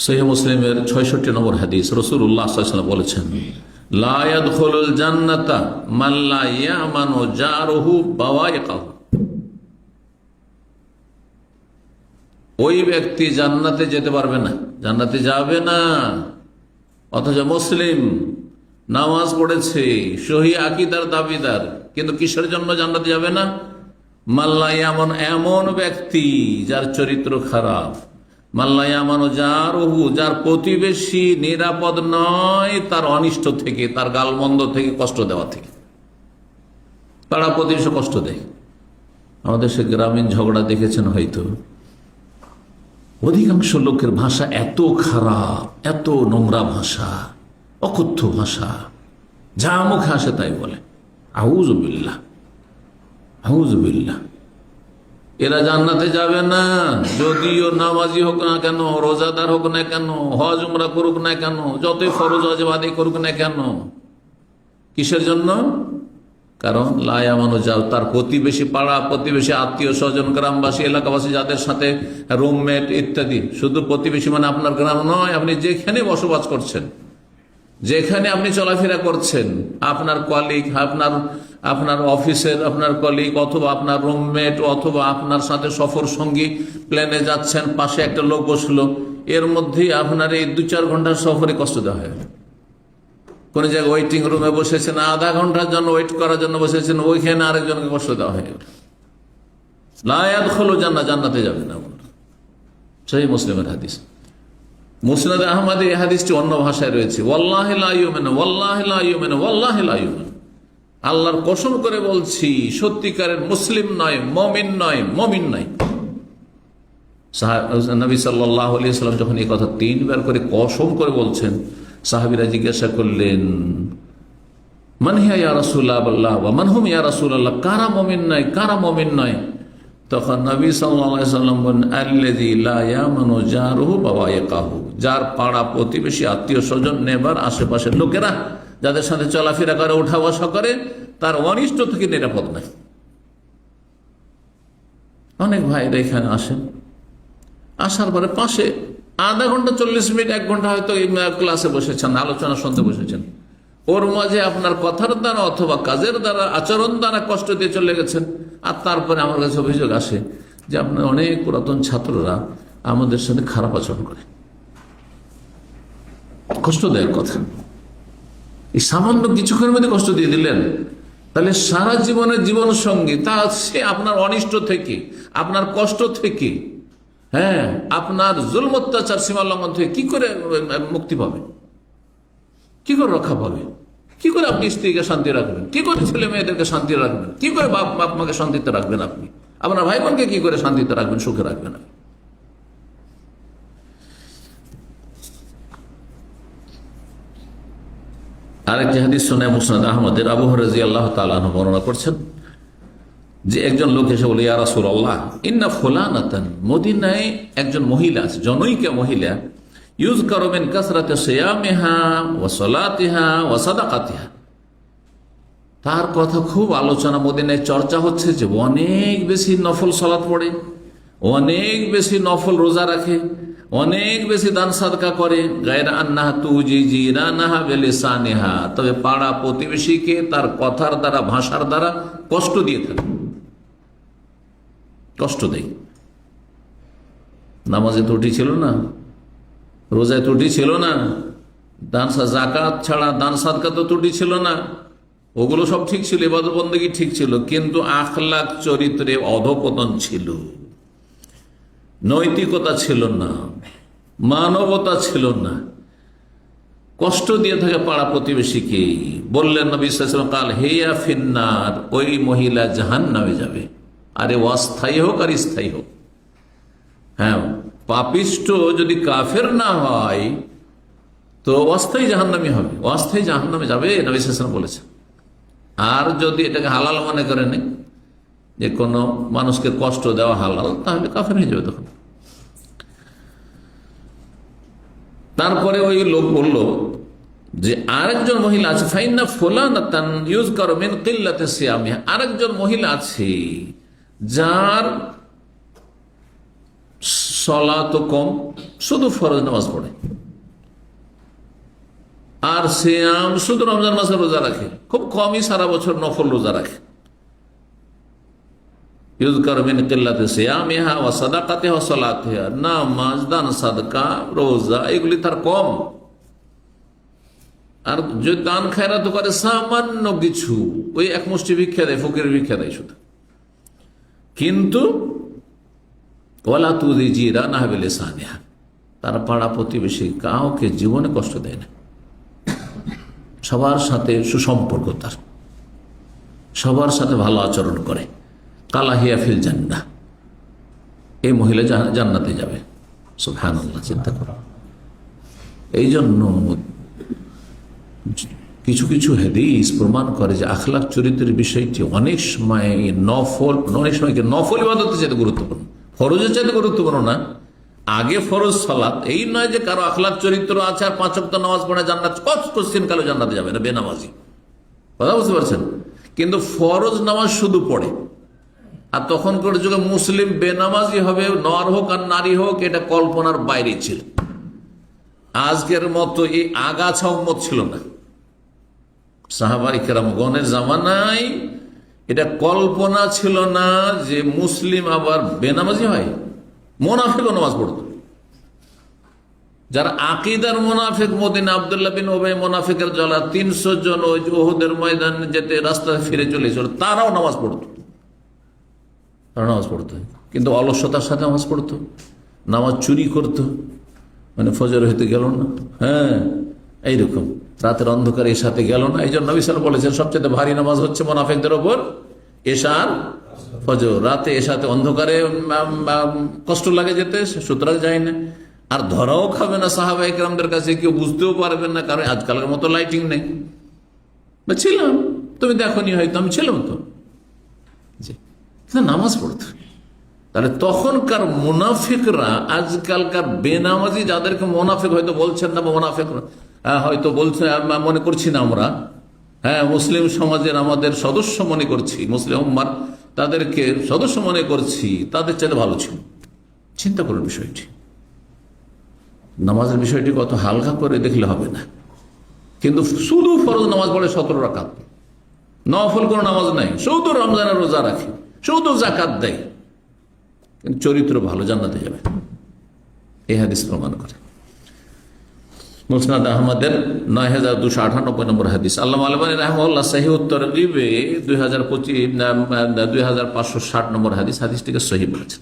সহিহ মুসলিমের ৬৬ নম্বর হাদিস, রাসূলুল্লাহ সাল্লাল্লাহু আলাইহি ওয়াসাল্লাম বলেছেন, লা ইয়াদখুলুল জান্নাতা মান লা ইয়ামানু জারুহু বাওয়াইকাহু। ওই ব্যক্তি জান্নাতে যেতে পারবে না, জান্নাতে যাবে না, অথচ মুসলিম, নামাজ পড়েছে, সহি আকীদার দাবিদার, কিন্তু কিসের জন্য জান্নাতে যাবে না? মাল্লা ইয়ামান, এমন ব্যক্তি যার চরিত্র খারাপ, মাল্লা ইয়ামানু জারুহু, যার প্রতিবেশী নিরাপদ নয় তার অনিষ্ট থেকে, তার গালমন্দ থেকে, কষ্ট দেওয়া থেকে। পাড়া প্রতিবেশী কষ্ট দেয়। আমাদের সে গ্রামীণ ঝগড়া দেখেছেন হয়তো, অধিকাংশ লোকের ভাষা এত খারাপ, এত নোংরা ভাষা, অকথ্য ভাষা, যা মুখে আসে তাই বলে। আউযু বিল্লাহ, আউযু বিল্লাহ। এরা জান্নাতে যাবে না, যদিও নামাজি হোক না কেন, রোজাদার হোক না কেন, হজ উমরা করুক না কেন, যতই ফরজ ওয়াজিব আদায় করুক না কেন। কিসের জন্য? কারণ লা ইয়ামানু যাও, তার প্রতিবেশী, পাড়া প্রতিবেশী, আত্মীয় স্বজন, গ্রামবাসী, এলাকাবাসী, যাদের সাথে রুমমেট ইত্যাদি। শুধু প্রতিবেশী মানে আপনার গ্রাম নয়, আপনি যেখানে বসবাস করছেন, যেখানে আপনি চলাফেরা করছেন, আপনার কলিগ, আপনার অফিসের আপনার কলিগ, অথবা আপনার রুমমেট, অথবা আপনার সাথে সফর সঙ্গী, প্লেনে যাচ্ছেন, পাশে একটা লোক বসলো, এর মধ্যেই আপনার এই 2-4 ঘন্টার সফরে কষ্ট দেওয়া হয়। কোন জায়গায় ওয়েটিং রুমে বসেছেন, আধা ঘন্টার জন্য ওয়েট করার জন্য বসেছেন, ওইখানে আরেকজনকে কষ্ট দেওয়া হয়। লা ইয়াদখুলু জান্নাহ, জান্নাতে যাবে না। সহিহ মুসলিমের হাদিস। মুসনাদ আহমদে এই হাদিসটি অন্য ভাষায় রয়েছে, ওয়াল্লাহি লা ইউমিনু, ওয়াল্লাহি লা ইউমিনু, ওয়াল্লাহি লা ইউমিনু। আল্লাহর কসম করে বলছি, সত্যিকারের মুসলিম নয়, মুমিন নয়, মুমিন নয়। নবী সাল্লাল্লাহু আলাইহি ওয়াসাল্লাম যখন এই কথা 3 বার করে কসম করে বলছেন, সাহাবীরা জিজ্ঞাসা করলেন, মান হিয়া ইয়া রাসূলুল্লাহ ওয়া মান হুম ইয়া রাসূলুল্লাহ, কারা মুমিন নয়, কারা মুমিন নয়? তখন নবী সাল্লাল্লাহু আলাইহি ওয়াসাল্লাম বলেন, আল্লাযী লা ইয়ামানু জারুহু বাওয়াইকাহু, যার পাড়া প্রতিবেশী, আত্মীয় স্বজন, নেবার, আশেপাশের লোকেরা, যাদের সাথে চলাফেরা করে, উঠা বসা করে, তার অনিষ্ট থেকে নিরাপদ নাই। অনেক ভাইরা এখানে আসেন, আসার পরে পাশে আধা ঘন্টা, 40 মিনিট, 1 ঘন্টা হয়তো ক্লাসে বসেছেন, আলোচনা শুনতে বসেছেন, ওর মাঝে আপনার কথার দ্বারা অথবা কাজের দ্বারা, আচরণ দ্বারা কষ্ট দিয়ে চলে গেছেন। আর তারপরে আমার কাছে অভিযোগ আসে যে আপনার অনেক পুরাতন ছাত্ররা আমাদের সাথে খারাপ আচরণ করে। কষ্টদায়ক কথা। এই সামান্য কিছুক্ষণের মধ্যে কষ্ট দিয়ে দিলেন, তাহলে সারা জীবনের জীবন সঙ্গী, তা সে আপনার অনিষ্ট থেকে, আপনার কষ্ট থেকে, হ্যাঁ, আপনার জুলম অত্যাচার, সীমা লঙ্ঘন থেকে কি করে মুক্তি পাবে? কি করে রক্ষা পাবে? কি করে আপনি স্ত্রীকে শান্তি রাখবেন? কি করে ছেলে মেয়েদেরকে শান্তি রাখবেন? কি করে বাপ মাকে শান্তিতে রাখবেন? আপনি আপনার ভাই বোনকে কি করে শান্তিতে রাখবেন, সুখে রাখবেন? আরেকটি হাদিস শুনে মুসনাদ আহমদের, আবু হুরায়রা রাদিয়াল্লাহু তাআলা আনহু বর্ণনা করছেন যে একজন লোক এসে বলে, ইয়া রাসূলুল্লাহ, ইন্না ফুলানাতান, মদিনায় একজন মহিলা আছে, জনৈকা মহিলা, ইউযকারু মিন কাসরাতি সিয়ামিহা ওয়া সালাতিহা ওয়া সাদাকাতিহা, তার কথা খুব আলোচনা, মদিনায় চর্চা হচ্ছে যে অনেক বেশি নফল সালাত পড়ে, অনেক বেশি নফল রোজা রাখে, অনেক বেশি দান সাদকা করে, গায়রা আন্নাহা তুজি জিরানাহা বিলিসানিহা, তবে পাড়া প্রতিবেশীকে তার কথার দ্বারা, ভাষার দ্বারা কষ্ট দিয়ে থাকে, কষ্ট দেয়। নামাজে ত্রুটি ছিল না, রোজায় ত্রুটি ছিল না, দান যাকাত ছাড়া দান সাদকা তো ত্রুটি ছিল না, ওগুলো সব ঠিক ছিল, ইবাদত বন্দেগী ঠিক ছিল, কিন্তু আখলাক, চরিত্রে অধপতন ছিল, নৈতিকতা ছিল না, মানবতা ছিল না, কষ্ট দিয়ে থাকে পাড়া প্রতিবেশীকে। বললেন নবী সাল্লাল্লাহু আলাইহি ওয়াসাল্লাম, কাল হিয়া ফিন্নার, ওই মহিলা জাহান্নামে যাবে। আরে অস্থায়ী হোক আর স্থায়ী হোক, হ্যাঁ, পাপিষ্ট যদি কাফের না হয় তো অস্থায়ী জাহান্নামী হবে, অস্থায়ী জাহান্নামে যাবে, নবী সাল্লাল্লাহু আলাইহি ওয়াসাল্লাম বলেছেন। আর যদি এটাকে হালাল মনে করে নেই, যে কোনো মানুষকে কষ্ট দেওয়া হালাল, তাহলে কাফের হয়ে যাবে তখন। তারপরে ওই লোক বলল যে আরেকজন মহিলা আছে, ফাইন্না ফুলানাতান ইউযকারু মিন কিল্লাতি সিয়ামিহা, আরেকজন মহিলা আছে যার সলাত কম, শুধু ফরজ নামাজ পড়ে, আর সিয়াম শুধু রমজান মাসে রোজা রাখে, খুব কমই সারা বছর নফল রোজা রাখে। নামাজ, দান, সাদকা, রোজা এগুলি তার কম। আর যদি দান খায়রাত করে সামান্য কিছু, ওই এক মুষ্টি ভিক্ষা দেয়, ফকির ভিক্ষা দেয় শুধু। কিন্তু ওয়ালা তুদি জিরা না হবে লেসানিহা, তার পাড়া প্রতিবেশী কাউকে জীবনে কষ্ট দেয় না, সবার সাথে সুসম্পর্ক, তার সবার সাথে ভালো আচরণ করে। কালাহিয়া ফিল জান্নাহ, এই মহিলা জান্নাতে যাবে। সুবহানাল্লাহ, চিন্তা করো। এই জন্য কিছু কিছু হাদিস প্রমাণ করে যে আখলাক চরিত্রের বিষয়টি অনেক সময় নফল ইবাদতের চাইতে গুরুত্বপূর্ণ, ফরজের চাইতে গুরুত্বপূর্ণ না। আগে ফরজ সালাত, এই নয় যে কারো আখলাক চরিত্র আছে আর 5 ওয়াক্ত নামাজ পড়ে জান্নাত, কোশ্চেন কালো জান্নাতে যাবে না, বেনামাজি। কথা বুঝতে পারছেন? কিন্তু ফরজ নামাজ শুধু পড়ে, আর তখনকার যুগে মুসলিম বেনামাজি হবে, নর হোক আর নারী হোক, এটা কল্পনার বাইরে ছিল। আজকের মতো এই আগাছা উম্মত ছিল না। সাহাবায়ে কেরামগণের জামানায় এটা কল্পনা ছিল না যে মুসলিম আবার বেনামাজি হয়। মুনাফিকও নামাজ পড়তো, যারা আকিদার মুনাফিক, মদিনা আব্দুল্লাহ বিন উবাই মুনাফিকের জ্বালা 300 জন ওই উহুদের ময়দান যেতে রাস্তায় ফিরে চলেছিল, তারাও নামাজ পড়তো, কিন্তু অলসতার সাথে নামাজ পড়তো, নামাজ চুরি করতো, মানে ফজর হইতে গেল না, হ্যাঁ এইরকম রাতের অন্ধকারে এশাতে গেল না। এই জন্য নবী সাল্লাল্লাহু আলাইহি ওয়াসাল্লাম সবচেয়ে ভারী নামাজ হচ্ছে মুনাফিকদের ওপর এশা আর ফজর। রাতে এশাতে অন্ধকারে কষ্ট লাগে যেতে, সুতরাং যায় না। আর ধরাও খাবে না সাহাবায়ে কেরামদের কাছে, কেউ বুঝতেও পারবেন না, কারণ আজকালের মতো লাইটিং নেই। ছিলাম, তুমি দেখোনি হয়তো, আমি ছিলাম তো, নামাজ পড়তো। তাহলে তখনকার মুনাফিকরা আজকালকার বেনামাজি যাদেরকে মুনাফিক হয়তো বলছেন না, বা মুনাফিক হয়তো বলছেন, মনে করছি না আমরা, হ্যাঁ মুসলিম সমাজের আমাদের সদস্য মনে করছি, মুসলিম উম্মার তাদেরকে সদস্য মনে করছি, তাদের চাইতে ভালো ছিল। চিন্তা করুন বিষয়টি, নামাজের বিষয়টি কত হালকা করে দেখলে হবে না। কিন্তু শুধু ফরজ নামাজ পড়ে 17 রাকাত, নফল কোনো নামাজ নাই, শুধু রমজানের রোজা রাখে, শুধু যাকাত দেয়, কিন্তু চরিত্র ভালো, জান্নাতে যাবে। এই হাদিস প্রমাণ করে। মুসনাদ আহমদের 9298 নম্বর হাদিস। আল্লামা আলবানী রাহিমাহুল্লাহ সহিহ তারগীবে 2560 নম্বর হাদিস, হাদিসটিকে সহিহ বলেছেন।